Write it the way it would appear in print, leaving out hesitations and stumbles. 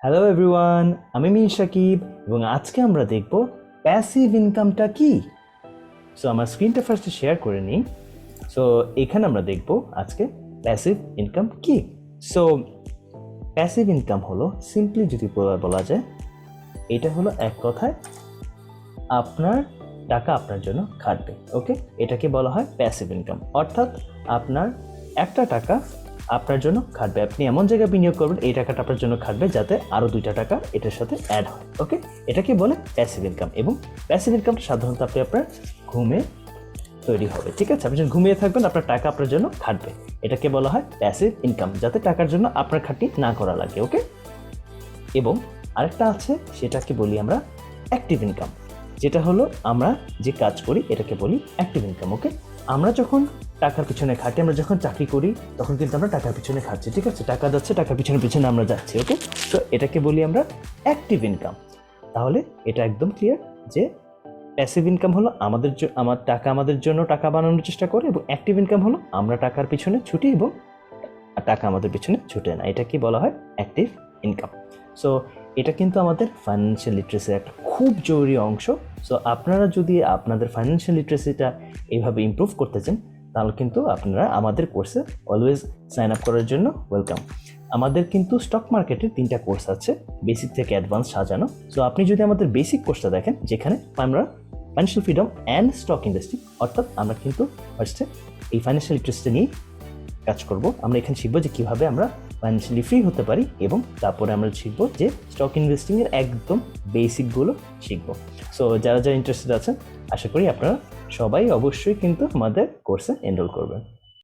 Hello everyone, আমি মিন শাকিব এবং আজকে আমরা দেখব প্যাসিভ ইনকামটা কি। সো আমার স্ক্রিনটা ফার্স্টে শেয়ার করে নিই। সো এখানে আমরা দেখব আজকে প্যাসিভ ইনকাম কি। সো প্যাসিভ ইনকাম হলো সিম্পলি যদি বলা যায়, এটা হলো এক কথায় আপনার টাকা আপনার জন্য খাটবে। ওকে, এটাকে বলা হয় প্যাসিভ ইনকাম, অর্থাৎ আপনার একটা টাকা আপনার জন্য খাটবে। আপনি এমন জায়গায় বিনিয়োগ করবেন এই টাকাটা আপনার জন্য খাটবে যাতে আরও 2টা টাকা এটার সাথে অ্যাড হয়। ওকে, এটাকে বলে প্যাসিভ ইনকাম। এবং প্যাসিভ ইনকামটা সাধারণত আপনি আপনার ঘুমে তৈরি হবে। ঠিক আছে, আপনি যখন ঘুমিয়ে থাকবেন আপনার টাকা আপনার জন্য খাটবে, এটাকে বলা হয় প্যাসিভ ইনকাম, যাতে টাকার জন্য আপনার খাটনি না করা লাগে। ওকে, এবং আরেকটা আছে, সেটাকে বলি আমরা অ্যাক্টিভ ইনকাম, যেটা হলো আমরা যে কাজ করি এটাকে বলি অ্যাক্টিভ ইনকাম। ওকে, আমরা যখন টাকার পিছনে খাটি, আমরা যখন চাকরি করি তখন কিন্তু আমরা টাকার পিছনে খাচ্ছি। ঠিক আছে, টাকা যাচ্ছে, টাকার পিছনে পিছনে আমরা যাচ্ছি। ওকে, তো এটাকে বলি আমরা অ্যাক্টিভ ইনকাম। তাহলে এটা একদম ক্লিয়ার যে প্যাসিভ ইনকাম হলো আমার টাকা আমাদের জন্য টাকা বানানোর চেষ্টা করে, এবং অ্যাক্টিভ ইনকাম হলো আমরা টাকার পিছনে ছুটি এবং টাকা আমাদের পিছনে ছুটে না। এটা কি বলা হয় অ্যাক্টিভ ইনকাম। সো এটা কিন্তু আমাদের ফাইন্যান্সিয়াল লিটারেসির একটা খুব জরুরি অংশ। সো আপনারা যদি আপনাদের ফাইন্যান্সিয়াল লিটারেসিটা এইভাবে ইমপ্রুভ করতে চান, তাহলে কিন্তু আপনারা আমাদের কোর্সে অলওয়েজ সাইন আপ করার জন্য ওয়েলকাম। আমাদের কিন্তু স্টক মার্কেটের 3টা কোর্স আছে, বেসিক থেকে অ্যাডভান্স সাজানো। সো আপনি যদি আমাদের বেসিক কোর্সটা দেখেন, যেখানে আমরা financial freedom and stock investing, অর্থাৎ আমরা কিন্তু ফার্স্টে এই ফাইন্যান্সিয়াল লিটারেসিটা নিয়ে কাজ করব। আমরা এখানে শিখবো যে কীভাবে আমরা ফাইন্যান্সিয়ালি ফ্রি হতে পারি, এবং তারপরে আমরা শিখবো যে স্টক ইনভেস্টিংয়ের একদম বেসিকগুলো শিখবো। সো যারা যারা ইন্টারেস্টেড আছেন, আশা করি আপনারা সবাই অবশ্যই কিন্তু আমাদের কোর্সে এনরোল করবেন।